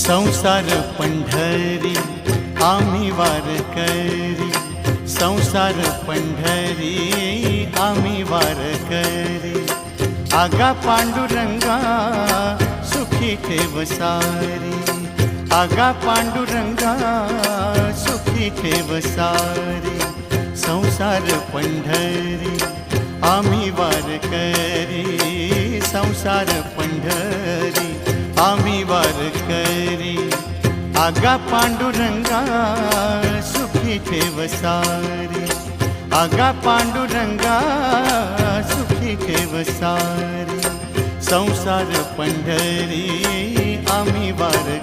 संसार पंढरी आम्ही वारकरी, संसार पंढरी आम्ही वारकरी। आगा पांडुरंगा सुखी ठेव सारी, आगा पांडुरंगा सुखी ठेव सारी। संसार पंढरी आम्ही वारकरी, संसार पंढरी आम्ही वारकरी। आगा पांडुरंगा सुखी ठेव सारी, आगा पांडुरंगा सुखी ठेव सारी। संसार पंढरी आम्ही वारकरी।